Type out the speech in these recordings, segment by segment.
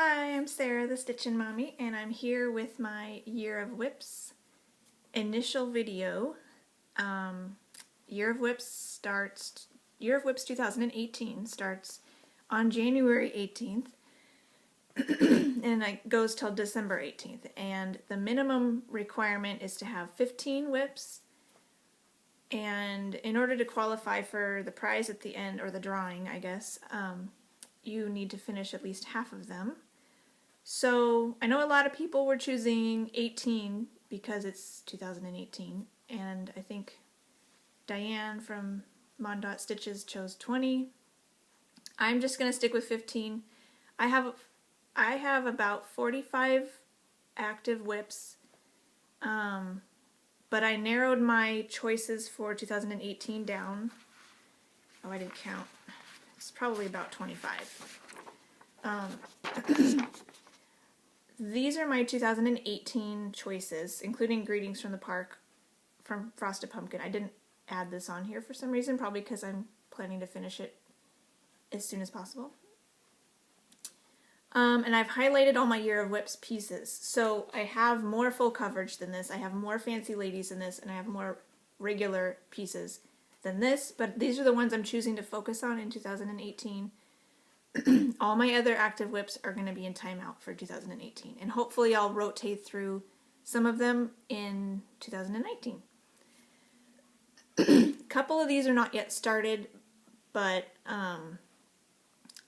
Hi, I'm Sarah, the Stitchin' Mommy, and I'm here with my Year of Whips initial video. Year of Whips 2018 starts on January 18th, and it goes till December 18th. And the minimum requirement is to have 15 whips, and in order to qualify for the prize at the end, or the drawing, I guess, you need to finish at least half of them. So I know a lot of people were choosing 18 because it's 2018, and I think Diane from Mondot Stitches chose 20. I'm just going to stick with 15. I have about 45 active whips, but I narrowed my choices for 2018 down. Oh, I didn't count. It's probably about 25. These are my 2018 choices, including Greetings from the Park from Frosted Pumpkin. I didn't add this on here for some reason, probably because I'm planning to finish it as soon as possible. And I've highlighted all my Year of Whips pieces. So I have more full coverage than this. I have more Fancy Ladies than this, and I have more regular pieces than this, but these are the ones I'm choosing to focus on in 2018. All my other active whips are going to be in timeout for 2018, and hopefully I'll rotate through some of them in 2019. A couple of these are not yet started, but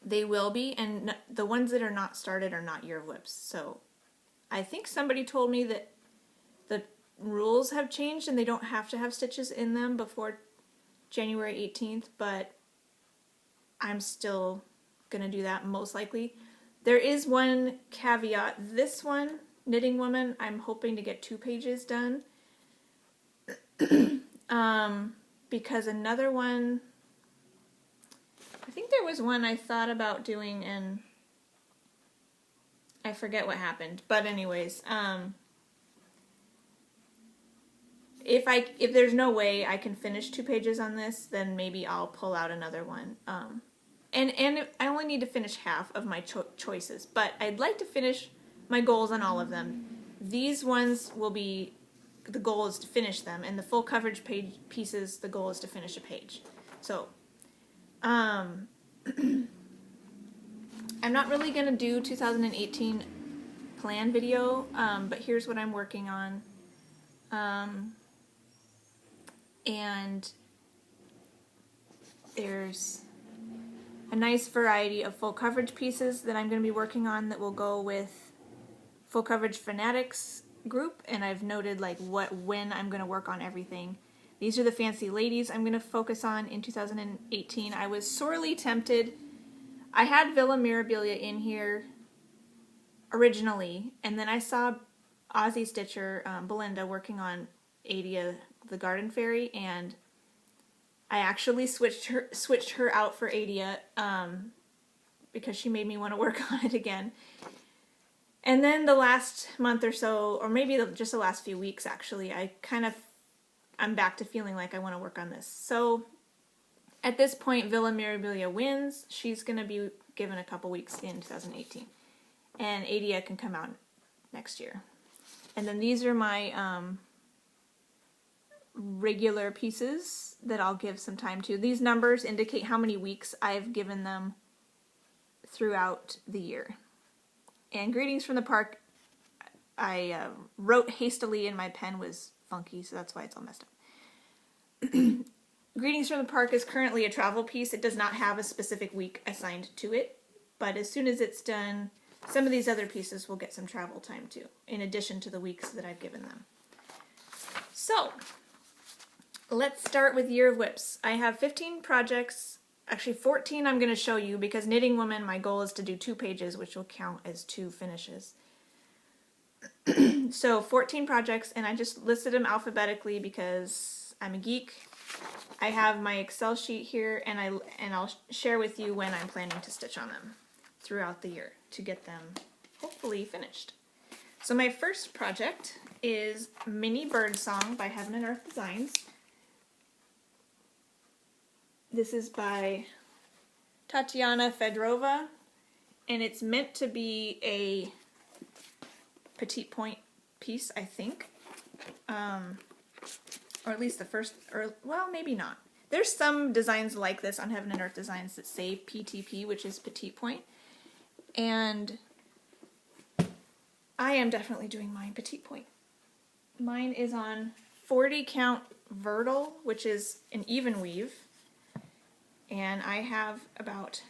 they will be, and the ones that are not started are not Year of Whips. So I think somebody told me that the rules have changed and they don't have to have stitches in them before January 18th, but I'm still gonna do that most likely. There is one caveat. This one, Knitting Woman, I'm hoping to get 2 pages done. Because another one, I think there was one I thought about doing and I forget what happened. But anyways, if there's no way I can finish 2 pages on this, then maybe I'll pull out another one. And I only need to finish half of my choices, but I'd like to finish my goals on all of them. These ones will be, the goal is to finish them, and the full coverage pieces, the goal is to finish a page. So, I'm not really going to do 2018 plan video, but here's what I'm working on. And there's a nice variety of full coverage pieces that I'm going to be working on that will go with Full Coverage Fanatics group, and I've noted like when I'm going to work on everything. These are the Fancy Ladies I'm going to focus on in 2018. I was sorely tempted. I had Villa Mirabilia in here originally, and then I saw Aussie Stitcher Belinda working on Adia the Garden Fairy, and I actually switched her out for Adia because she made me want to work on it again. And then the last month or so, or maybe just the last few weeks actually, I'm back to feeling like I want to work on this. So at this point, Villa Mirabilia wins. She's going to be given a couple weeks in 2018. And Adia can come out next year. And then these are my regular pieces that I'll give some time to. These numbers indicate how many weeks I've given them throughout the year. And Greetings from the Park, I wrote hastily and my pen was funky, so that's why it's all messed up. Greetings from the Park is currently a travel piece. It does not have a specific week assigned to it, but as soon as it's done, some of these other pieces will get some travel time too, in addition to the weeks that I've given them. So, let's start with Year of Whips. I have 15 projects, actually 14 I'm going to show you because Knitting Woman, my goal is to do 2 pages, which will count as 2 finishes. So 14 projects, and I just listed them alphabetically because I'm a geek. I have my Excel sheet here, and I'll share with you when I'm planning to stitch on them throughout the year to get them hopefully finished. So my first project is Mini Birdsong by Heaven and Earth Designs. This is by Tatiana Fedorova, and it's meant to be a petite point piece, I think. Or at least the first, or well, maybe not. There's some designs like this on Heaven and Earth Designs that say PTP, which is petite point. And I am definitely doing mine petite point. Mine is on 40 count Vertil, which is an even weave. And I have about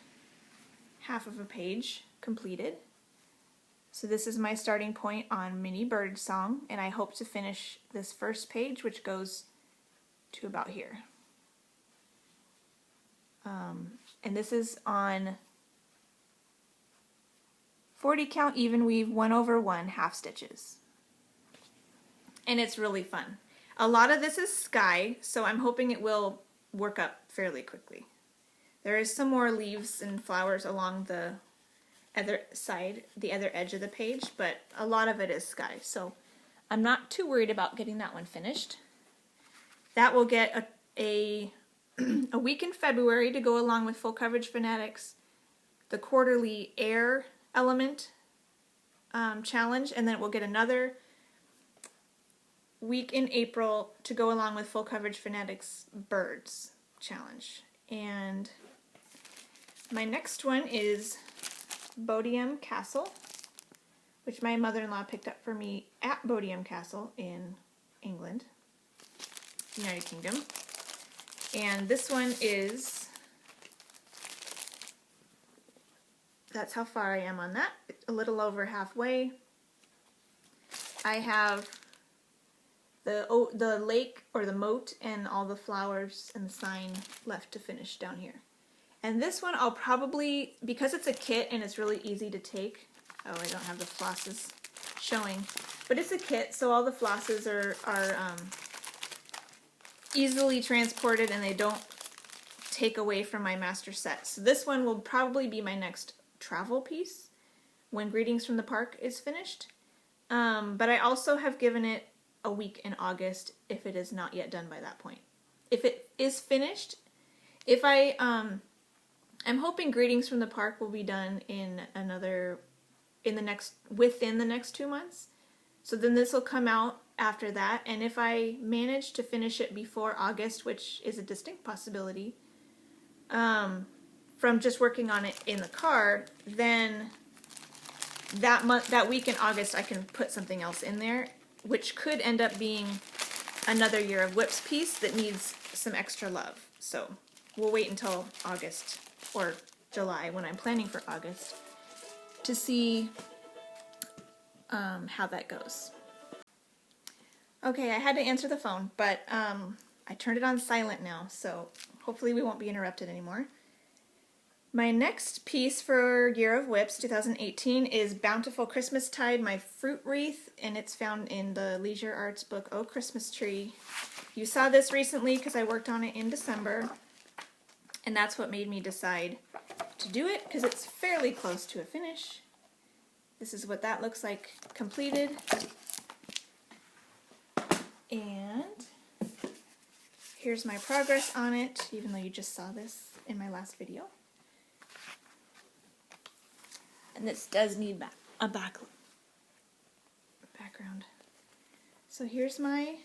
half of a page completed. So this is my starting point on Mini Birdsong, and I hope to finish this first page, which goes to about here. And this is on 40 count even weave 1/1 half stitches. And it's really fun. A lot of this is sky, so I'm hoping it will work up fairly quickly. There is some more leaves and flowers along the other side, the other edge of the page, but a lot of it is sky, so I'm not too worried about getting that one finished. That will get a week in February to go along with Full Coverage Fanatics, the quarterly air element challenge, and then we'll get another week in April to go along with Full Coverage Fanatics birds challenge. And my next one is Beaumaris Castle, which my mother-in-law picked up for me at Beaumaris Castle in England, United Kingdom. And this one is, that's how far I am on that, a little over halfway. I have the lake or the moat and all the flowers and the sign left to finish down here. And this one I'll probably, because it's a kit and it's really easy to take, oh, I don't have the flosses showing, but it's a kit, so all the flosses are easily transported and they don't take away from my master set. So this one will probably be my next travel piece when Greetings from the Park is finished. But I also have given it a week in August if it is not yet done by that point. If it is finished, I'm hoping Greetings from the Park will be done within the next 2 months. So then this will come out after that, and if I manage to finish it before August, which is a distinct possibility, from just working on it in the car, then that week in August I can put something else in there, which could end up being another Year of Whips piece that needs some extra love. So we'll wait until August or July, when I'm planning for August, to see how that goes. Okay, I had to answer the phone, but I turned it on silent now, so hopefully we won't be interrupted anymore. My next piece for Year of Whips 2018 is Bountiful Christmastide, my fruit wreath, and it's found in the Leisure Arts book, Oh Christmas Tree. You saw this recently because I worked on it in December, and that's what made me decide to do it, because it's fairly close to a finish. This is what that looks like completed. And here's my progress on it, even though you just saw this in my last video. And this does need a background. So here's my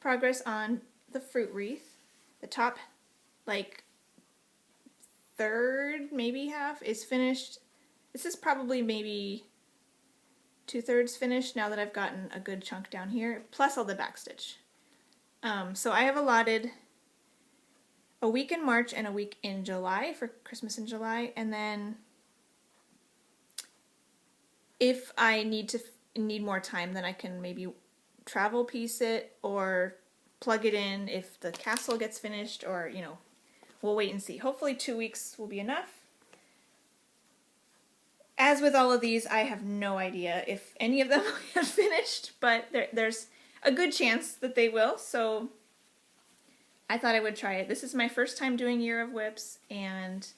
progress on the fruit wreath. The top, like, third, maybe half, is finished. This is probably maybe 2/3 finished now that I've gotten a good chunk down here, plus all the backstitch. So I have allotted a week in March and a week in July for Christmas in July, and then if I need more time, then I can maybe travel piece it or plug it in if the castle gets finished, or, you know, we'll wait and see. Hopefully 2 weeks will be enough. As with all of these, I have no idea if any of them have finished, but there's a good chance that they will, so I thought I would try it. This is my first time doing Year of Whips, and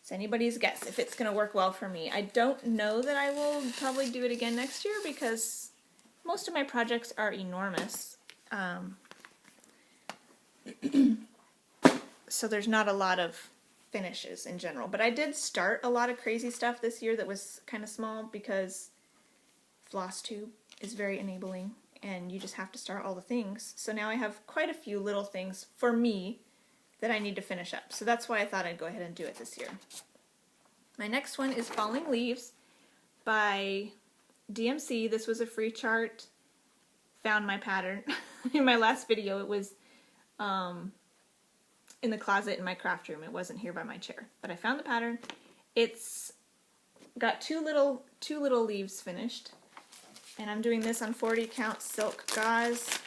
it's anybody's guess if it's going to work well for me. I don't know that I will probably do it again next year, because most of my projects are enormous. So there's not a lot of finishes in general. But I did start a lot of crazy stuff this year that was kind of small because Flosstube is very enabling and you just have to start all the things. So now I have quite a few little things for me that I need to finish up. So that's why I thought I'd go ahead and do it this year. My next one is Falling Leaves by DMC. This was a free chart. Found my pattern. In my last video it was in the closet in my craft room. It wasn't here by my chair. But I found the pattern. It's got two little leaves finished. And I'm doing this on 40 count silk gauze.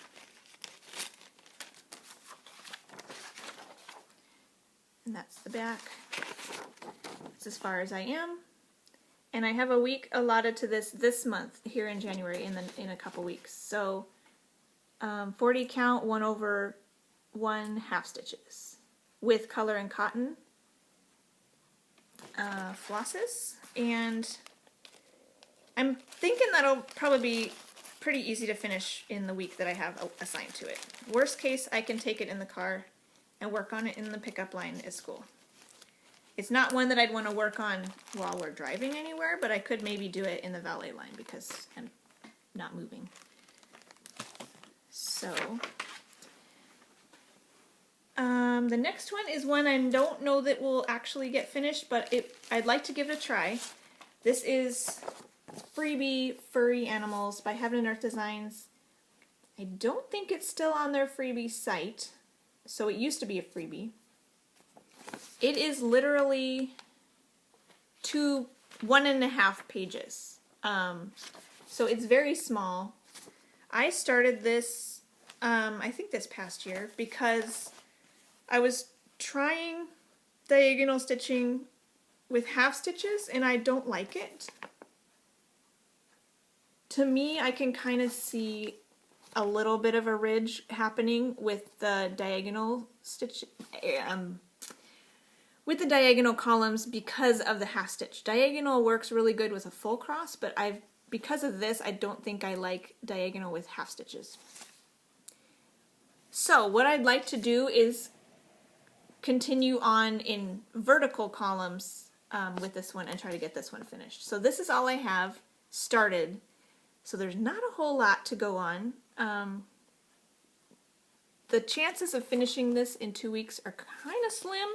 And that's the back. That's as far as I am. And I have a week allotted to this month here in January in a couple weeks. So 40 count 1/1 half stitches with color and cotton flosses. And I'm thinking that'll probably be pretty easy to finish in the week that I have assigned to it. Worst case, I can take it in the car and work on it in the pickup line at school. It's not one that I'd want to work on while we're driving anywhere, but I could maybe do it in the valet line because I'm not moving. So, the next one is one I don't know that will actually get finished, but I'd like to give it a try. This is Freebie Furry Animals by Heaven and Earth Designs. I don't think it's still on their Freebie site, so it used to be a freebie. It is literally 1.5 pages. So it's very small. I started this, I think this past year, because I was trying diagonal stitching with half stitches and I don't like it. To me, I can kind of see a little bit of a ridge happening with the diagonal stitch, with the diagonal columns because of the half stitch. Diagonal works really good with a full cross, but because of this, I don't think I like diagonal with half stitches. So what I'd like to do is continue on in vertical columns with this one and try to get this one finished. So this is all I have started. So there's not a whole lot to go on. The chances of finishing this in 2 weeks are kind of slim,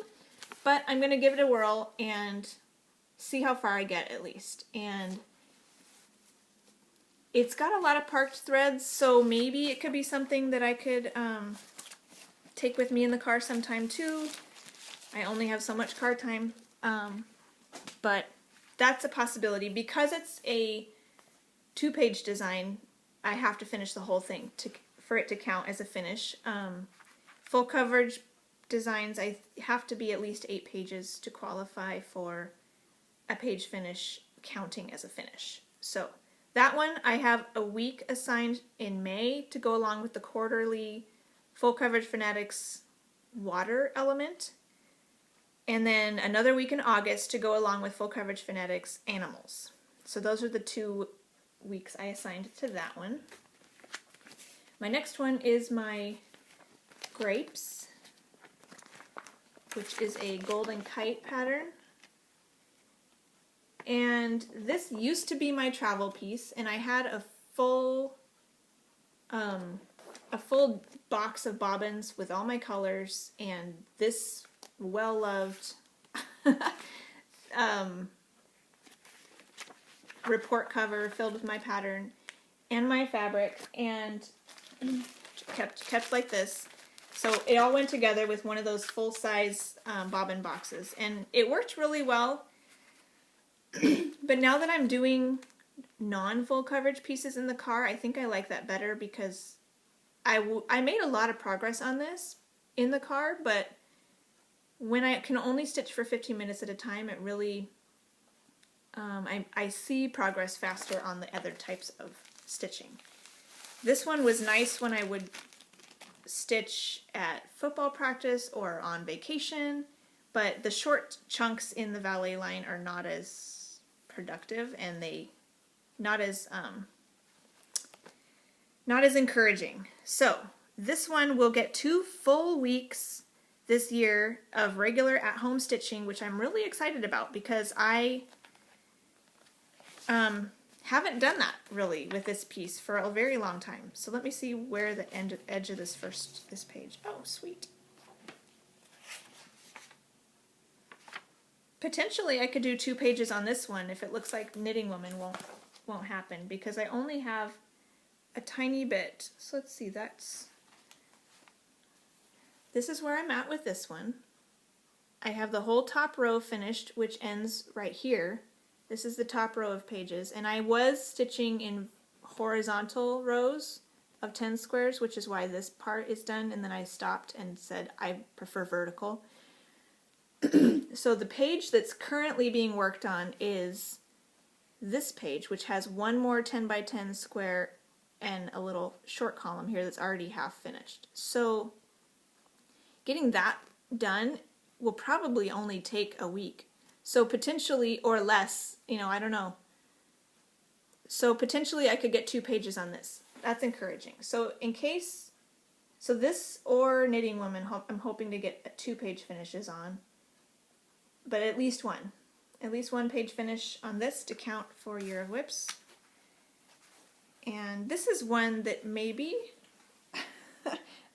but I'm going to give it a whirl and see how far I get at least. And it's got a lot of parked threads, so maybe it could be something that I could take with me in the car sometime too. I only have so much car time, but that's a possibility. Because it's a 2-page design, I have to finish the whole thing for it to count as a finish. Full coverage designs, I have to be at least 8 pages to qualify for a page finish counting as a finish. So that one, I have a week assigned in May to go along with the quarterly Full Coverage Fanatics water element, and then another week in August to go along with Full Coverage Fanatics animals. So those are the 2 weeks I assigned to that one. My next one is my grapes, which is a golden kite pattern. And this used to be my travel piece, and I had a full box of bobbins with all my colors, and this well-loved report cover filled with my pattern and my fabric, and kept like this. So it all went together with one of those full-size bobbin boxes, and it worked really well. But now that I'm doing non-full coverage pieces in the car, I think I like that better, because I made a lot of progress on this in the car, but when I can only stitch for 15 minutes at a time, it really, I see progress faster on the other types of stitching. This one was nice when I would stitch at football practice or on vacation, but the short chunks in the valet line are not as productive, and not as encouraging. So this one will get 2 full weeks this year of regular at-home stitching, which I'm really excited about because I haven't done that really with this piece for a very long time. So let me see where the edge of this page. Oh, sweet. Potentially I could do 2 pages on this one if it looks like Knitting Woman won't happen, because I only have a tiny bit. So let's see, this is where I'm at with this one. I have the whole top row finished, which ends right here. This is the top row of pages, and I was stitching in horizontal rows of 10 squares, which is why this part is done, and then I stopped and said I prefer vertical. So the page that's currently being worked on is this page, which has one more 10 by 10 square and a little short column here that's already half finished. So getting that done will probably only take a week. So potentially, or less, you know, I don't know. So potentially I could get 2 pages on this. That's encouraging. So in case, so this or Knitting Woman, I'm hoping to get 2 page finishes on. But at least one page finish on this to count for Year of Whips. And this is one that maybe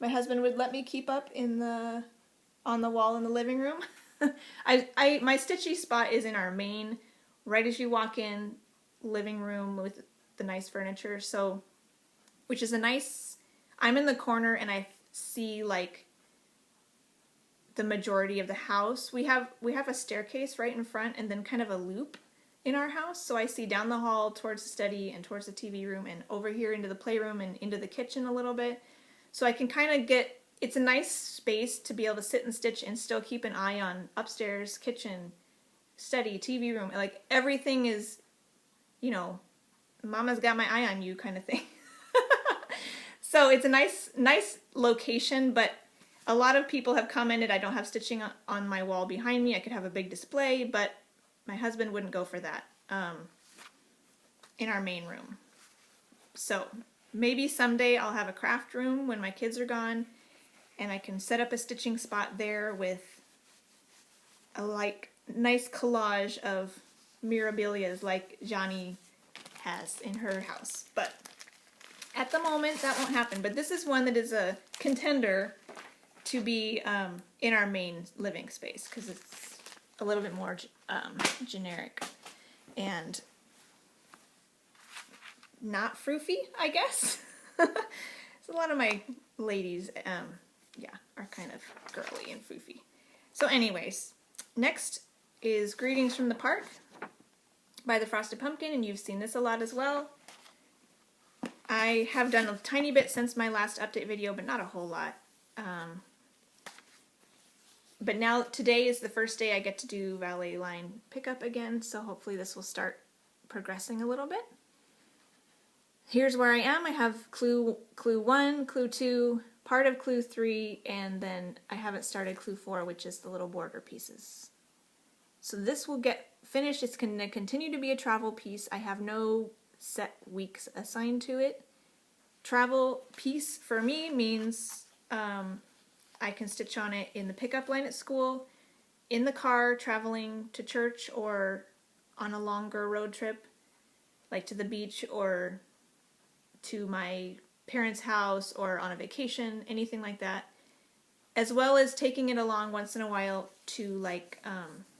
my husband would let me keep up on the wall in the living room. My stitchy spot is in our main, right as you walk in, living room with the nice furniture. So, which is a nice, I'm in the corner and I see like the majority of the house. We have a staircase right in front and then kind of a loop in our house. So I see down the hall towards the study and towards the TV room and over here into the playroom and into the kitchen a little bit. So I can kind of get, it's a nice space to be able to sit and stitch and still keep an eye on upstairs, kitchen, study, TV room. Like everything is, you know, Mama's got my eye on you kind of thing. So it's a nice location, but a lot of people have commented I don't have stitching on my wall behind me. I could have a big display, but my husband wouldn't go for that in our main room. So maybe someday I'll have a craft room when my kids are gone, and I can set up a stitching spot there with a like nice collage of mirabilias like Johnny has in her house. But at the moment that won't happen. But this is one that is a contender to be in our main living space because it's a little bit more generic and not froofy, I guess. So a lot of my ladies, yeah, are kind of girly and foofy. So anyways, next is Greetings from the Park by the Frosted Pumpkin, and you've seen this a lot as well. I have done a tiny bit since my last update video, but not a whole lot. But now, today is the first day I get to do valet line pickup again, so hopefully this will start progressing a little bit. Here's where I am. I have clue 1, clue 2, part of clue 3, and then I haven't started clue 4, which is the little border pieces. So this will get finished. It's going to continue to be a travel piece. I have no set weeks assigned to it. Travel piece for me means I can stitch on it in the pickup line at school, in the car traveling to church, or on a longer road trip, like to the beach or to my parents' house or on a vacation, anything like that, as well as taking it along once in a while to like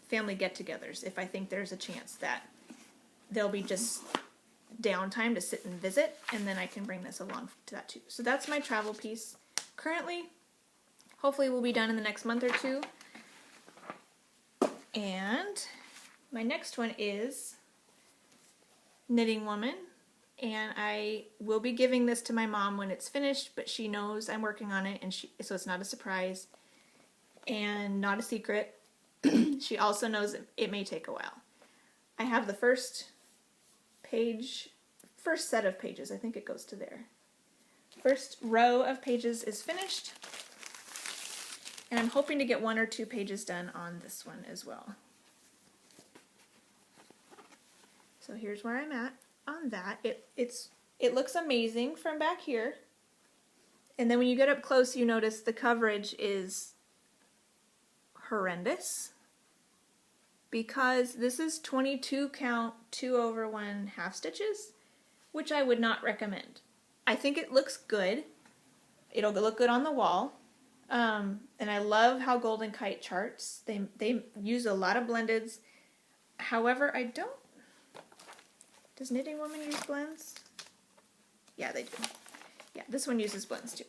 family get-togethers if I think there's a chance that there'll be just downtime to sit and visit, and then I can bring this along to that too. So that's my travel piece. Currently, hopefully will be done in the next month or 2. And my next one is Knitting Woman, and I will be giving this to my mom when it's finished, but she knows I'm working on it, and so it's not a surprise and not a secret. She also knows it may take a while. I have the first set of pages. I think it goes to there. First row of pages is finished, and I'm hoping to get 1 or 2 pages done on this one as well. So here's where I'm at on that. It looks amazing from back here, and then when you get up close, you notice the coverage is horrendous because this is 22 count 2/1 half stitches, which I would not recommend. I think it looks good. It'll look good on the wall. And I love how Golden Kite charts. They use a lot of blendeds. However, I don't... Does Knitting Woman use blends? Yeah, they do. Yeah, this one uses blends too.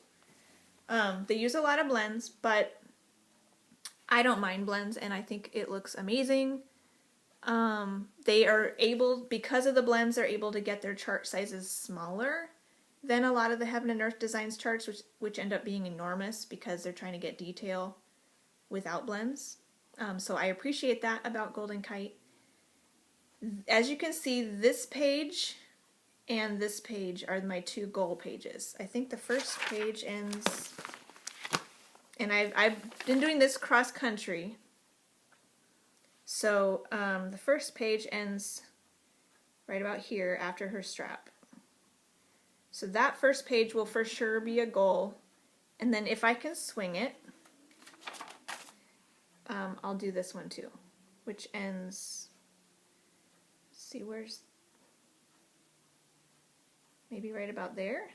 They use a lot of blends, but I don't mind blends, and I think it looks amazing. They are able, because of the blends, they're able to get their chart sizes smaller than a lot of the Heaven and Earth Designs charts, which end up being enormous because they're trying to get detail without blends. So I appreciate that about Golden Kite. As you can see, this page and this page are my two goal pages. I think the first page ends, and I've been doing this cross country, so the first page ends right about here after her strap. So that first page will for sure be a goal, and then if I can swing it, I'll do this one too, which ends, let's see, where's, maybe right about there.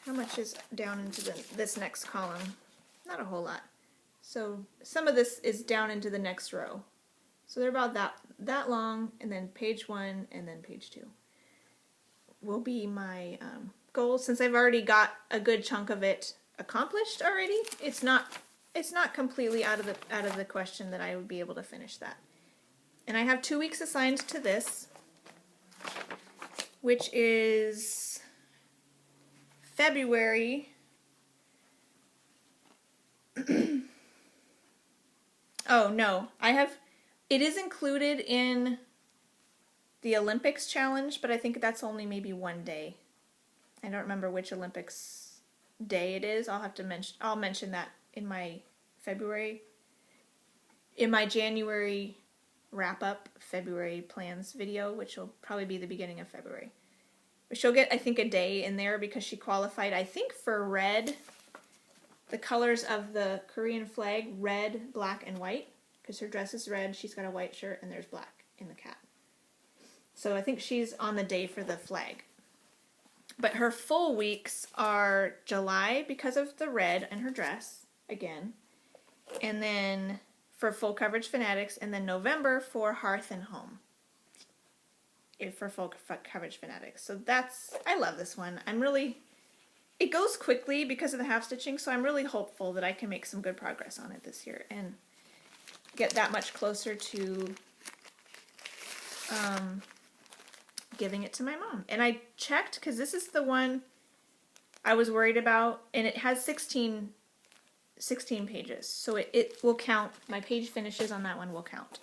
How much is down into this next column? Not a whole lot. So some of this is down into the next row. So they're about that long, and then page 1 and then page 2 will be my goal. Since I've already got a good chunk of it accomplished already, it's not completely out of the question that I would be able to finish that. And I have 2 weeks assigned to this, which is February. Oh no, it is included in the Olympics challenge, but I think that's only maybe one day. I don't remember which Olympics day it is. I'll mention that in my January wrap-up February plans video, which will probably be the beginning of February. But she'll get, I think, a day in there because she qualified, I think, for red, the colors of the Korean flag, red, black, and white, because her dress is red, she's got a white shirt, and there's black in the cat. So I think she's on the day for the flag. But her full weeks are July because of the red and her dress, again, and then for Full Coverage Fanatics, and then November for Hearth and Home. For Full Coverage Fanatics. So I love this one. It goes quickly because of the half stitching, so I'm really hopeful that I can make some good progress on it this year and get that much closer to giving it to my mom. And I checked, because this is the one I was worried about, and it has 16 pages, so it will count. My page finishes on that one will count.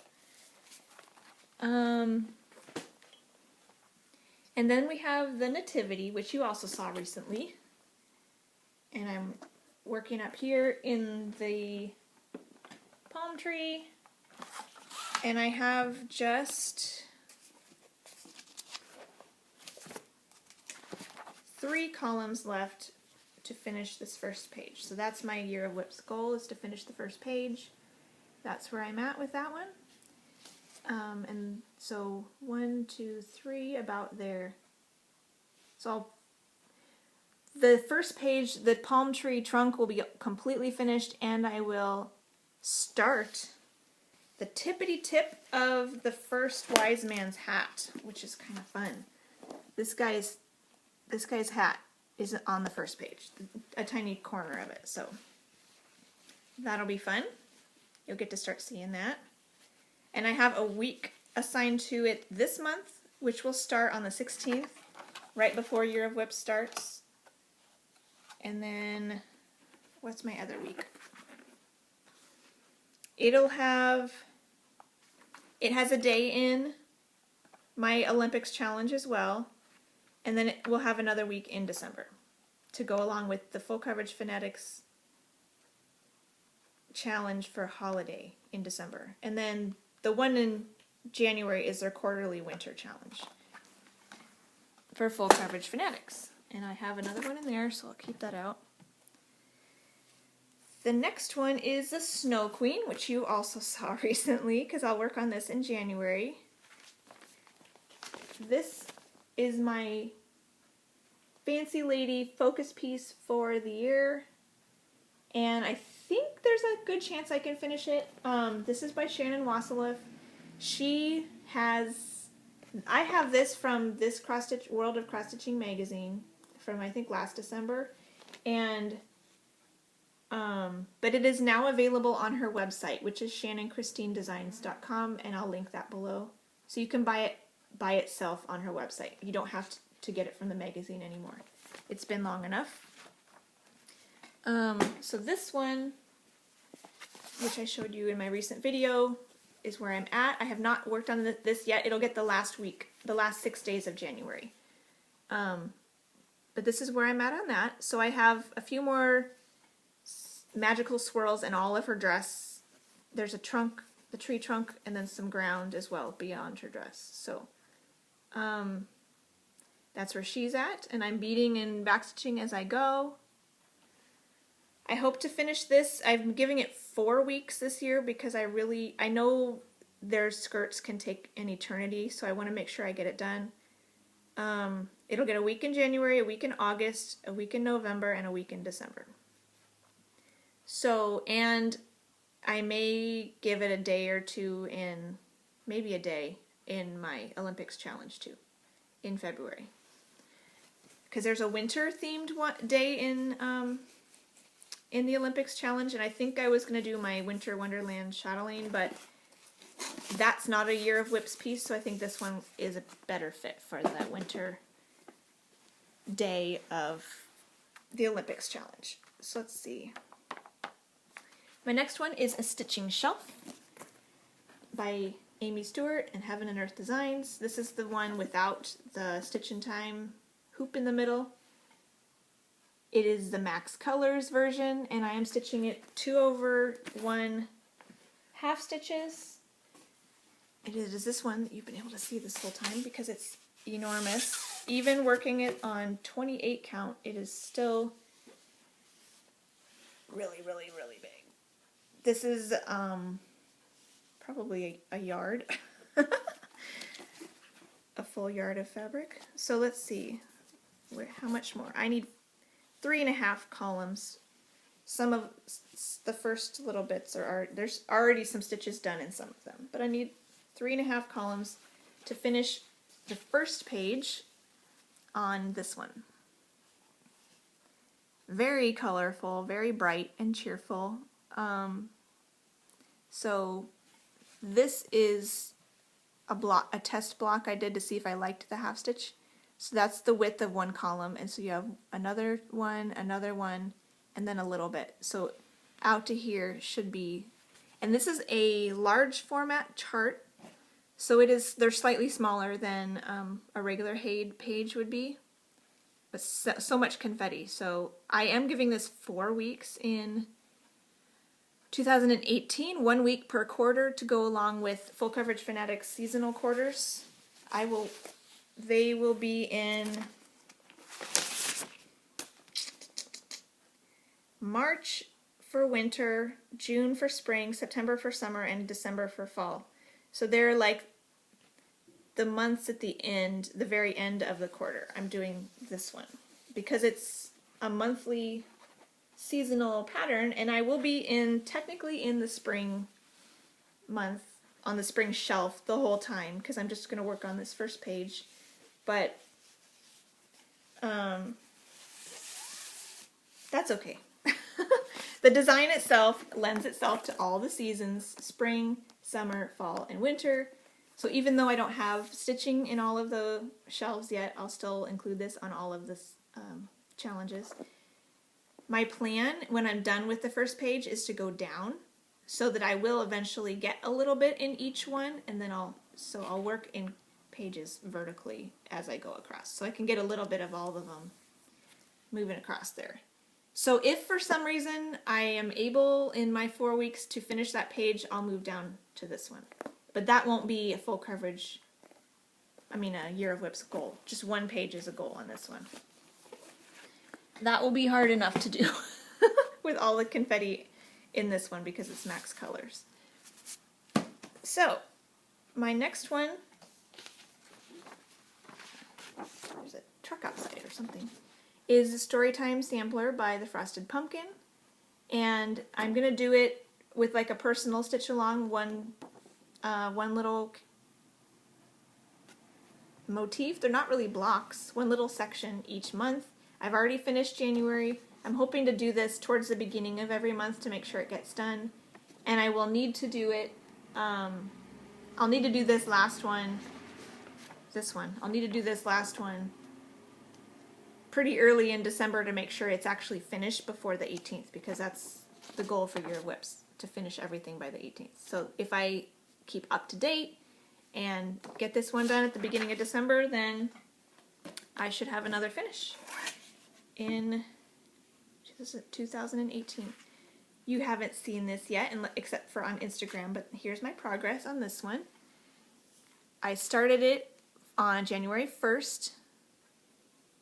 And then we have the Nativity, which you also saw recently. And I'm working up here in the palm tree. And I have just 3 columns left to finish this first page. So that's my Year of Whips goal, is to finish the first page. That's where I'm at with that one. And so 1, 2, 3, about there. So the first page, the palm tree trunk, will be completely finished, and I will start the tippity tip of the first wise man's hat, which is kind of fun. This guy's hat is on the first page, a tiny corner of it, so that'll be fun. You'll get to start seeing that. And I have a week assigned to it this month, which will start on the 16th, right before Year of Whips starts. And then, what's my other week? It has a day in my Olympics challenge as well. And then we'll have another week in December to go along with the Full Coverage Fanatics challenge for holiday in December. And then the one in January is their quarterly winter challenge for Full Coverage Fanatics. And I have another one in there, so I'll keep that out. The next one is the Snow Queen, which you also saw recently, because I'll work on this in January. This is my Fancy Lady focus piece for the year, and I think there's a good chance I can finish it. This is by Shannon Wassiliff. I have this from this World of Cross Stitching magazine from I think last December, and but it is now available on her website, which is shannonchristinedesigns.com, and I'll link that below. So you can buy it by itself on her website. You don't have to get it from the magazine anymore. It's been long enough. So this one, which I showed you in my recent video, is where I'm at. I have not worked on this yet. It'll get the last 6 days of January. But this is where I'm at on that. So I have a few more magical swirls in all of her dress. There's a trunk, the tree trunk, and then some ground as well beyond her dress. So that's where she's at, and I'm beading and backstitching as I go. I hope to finish this. I'm giving it 4 weeks this year because I know their skirts can take an eternity, so I want to make sure I get it done. It'll get a week in January, a week in August, a week in November, and a week in December. So, and I may give it a day or two maybe a day in my Olympics challenge too, in February. Because there's a winter themed day in the Olympics challenge, and I think I was going to do my Winter Wonderland Chatelaine, but that's not a Year of Whips piece, so I think this one is a better fit for that winter day of the Olympics challenge. So let's see. My next one is a stitching shelf by Amy Stewart and Heaven and Earth Designs. This is the one without the Stitch in Time hoop in the middle. It is the Max Colors version, and I am stitching it 2/1 half stitches. It is this one that you've been able to see this whole time because it's enormous. Even working it on 28 count, it is still really, really, really big. This is probably a yard, a full yard of fabric. So let's see, how much more? I need 3.5 columns. Some of the first little bits there's already some stitches done in some of them, but I need 3.5 columns to finish the first page on this one. Very colorful, very bright and cheerful. So this is a test block I did to see if I liked the half stitch. So that's the width of one column, and so you have another one, and then a little bit. So out to here should be, and this is a large format chart, so they're slightly smaller than a regular Haid page would be, but so much confetti. So I am giving this 4 weeks in 2018, 1 week per quarter to go along with Full Coverage Fanatics seasonal quarters. They will be in March for winter, June for spring, September for summer, and December for fall. So they're like the months at the end, the very end of the quarter. I'm doing this one because it's a monthly seasonal pattern, and I will be technically in the spring month on the spring shelf the whole time because I'm just going to work on this first page. But that's okay. The design itself lends itself to all the seasons: spring, summer, fall, and winter. So even though I don't have stitching in all of the shelves yet, I'll still include this on all of the challenges. My plan when I'm done with the first page is to go down so that I will eventually get a little bit in each one, and then I'll work in pages vertically as I go across, so I can get a little bit of all of them moving across there. So if for some reason I am able in my 4 weeks to finish that page, I'll move down to this one. But that won't be a full coverage, a Year of Whips goal. Just 1 page is a goal on this one. That will be hard enough to do with all the confetti in this one because it's max colors. So my next one, there's a truck outside or something, is the Storytime Sampler by the Frosted Pumpkin. And I'm going to do it with like a personal stitch along, one little motif. They're not really blocks, one little section each month. I've already finished January. I'm hoping to do this towards the beginning of every month to make sure it gets done. And I will need to do it, I'll need to do this last one, I'll need to do this last one pretty early in December to make sure it's actually finished before the 18th, because that's the goal for your whips, to finish everything by the 18th. So if I keep up to date and get this one done at the beginning of December, then I should have another finish in 2018. You haven't seen this yet, except for on Instagram, but here's my progress on this one. I started it on January 1st,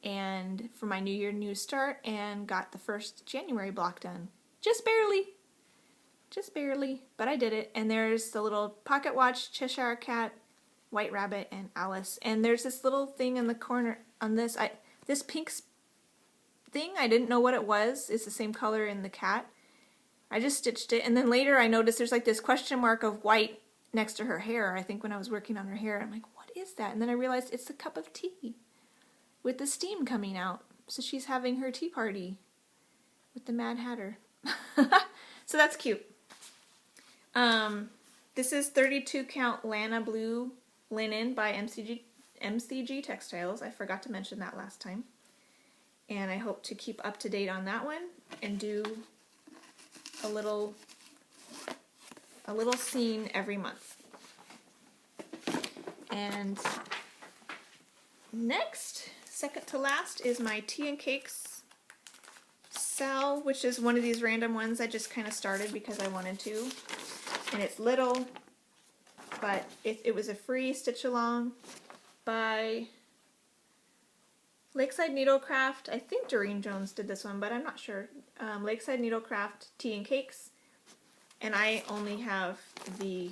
and for my New Year New Start, and got the first January block done. Just barely, but I did it. And there's the little pocket watch, Cheshire Cat, White Rabbit, and Alice. And there's this little thing in the corner on this. This pink thing, I didn't know what it was. It's the same color in the cat. I just stitched it, and then later I noticed there's like this question mark of white next to her hair. I think when I was working on her hair, I'm like, what is that? And then I realized it's a cup of tea with the steam coming out. So she's having her tea party with the Mad Hatter. So that's cute. This is 32 count Lana Blue Linen by MCG Textiles. I forgot to mention that last time. And I hope to keep up to date on that one and do a little scene every month. And next, second to last, is my Tea and Cakes Sal, which is one of these random ones I just kind of started because I wanted to. And it's little, but it was a free stitch along by Lakeside Needlecraft. I think Doreen Jones did this one, but I'm not sure. Lakeside Needlecraft Tea and Cakes. And I only have the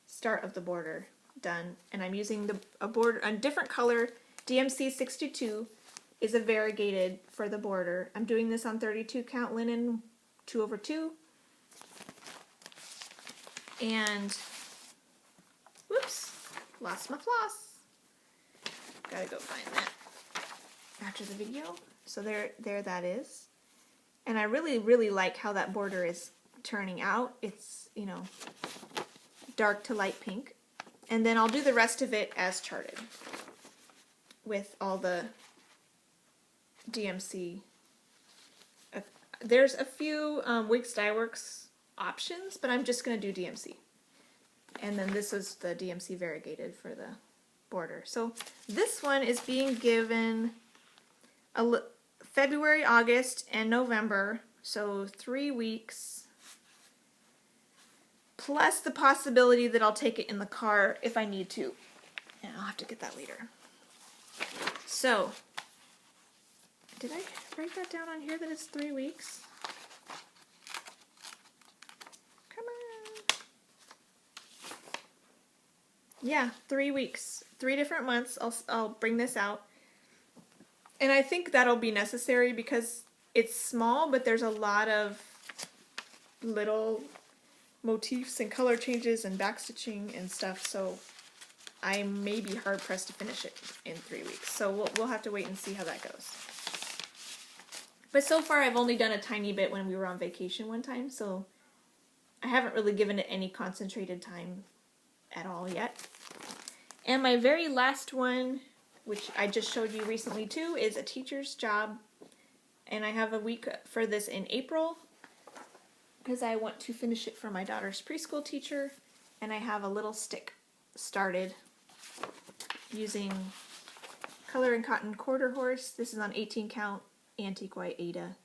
start of the border done. And I'm using a different color. DMC 62 is a variegated for the border. I'm doing this on 32 count linen 2/2. And, whoops, lost my floss. Gotta go find that after the video. So there that is. And I really, really like how that border is turning out. It's, you know, dark to light pink. And then I'll do the rest of it as charted with all the DMC. There's a few Wigs Dye Works options, but I'm just going to do DMC. And then this is the DMC variegated for the border. So this one is being given February, August, and November, so 3 weeks, plus the possibility that I'll take it in the car if I need to. And I'll have to get that later. So, did I write that down on here that it's 3 weeks? Come on. Yeah, 3 weeks. 3 different months. I'll bring this out. And I think that'll be necessary because it's small, but there's a lot of little motifs and color changes and backstitching and stuff, so I may be hard pressed to finish it in 3 weeks. So we'll have to wait and see how that goes. But so far I've only done a tiny bit when we were on vacation one time, so I haven't really given it any concentrated time at all yet. And my very last one, which I just showed you recently too, is A Teacher's Job. And I have a week for this in April because I want to finish it for my daughter's preschool teacher. And I have a little stick started using Color and Cotton Quarter Horse. This is on 18 count Antique White Ada.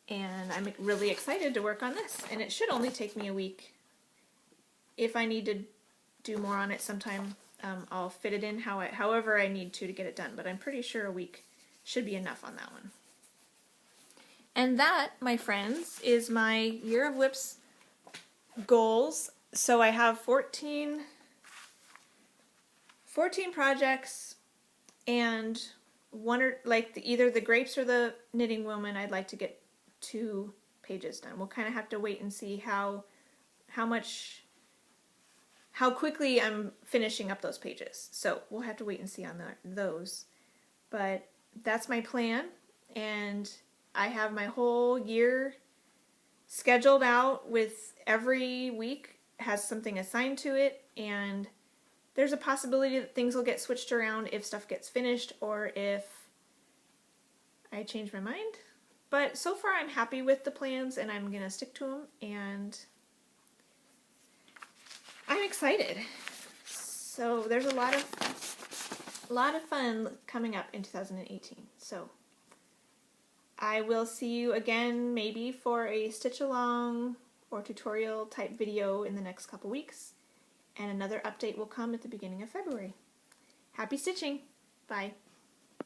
And I'm really excited to work on this. And it should only take me a week. If I need to do more on it sometime, I'll fit it in however I need to get it done, but I'm pretty sure a week should be enough on that one. And that, my friends, is my Year of Whips goals. So I have 14 projects, and one or either the grapes or the knitting woman, I'd like to get 2 pages done. We'll kind of have to wait and see how quickly I'm finishing up those pages. So we'll have to wait and see on those. But that's my plan, and I have my whole year scheduled out with every week has something assigned to it, and there's a possibility that things will get switched around if stuff gets finished or if I change my mind. But so far I'm happy with the plans, and I'm going to stick to them, and I'm excited. So there's a lot of fun coming up in 2018. So I will see you again maybe for a stitch along or tutorial type video in the next couple weeks. And another update will come at the beginning of February. Happy stitching! Bye!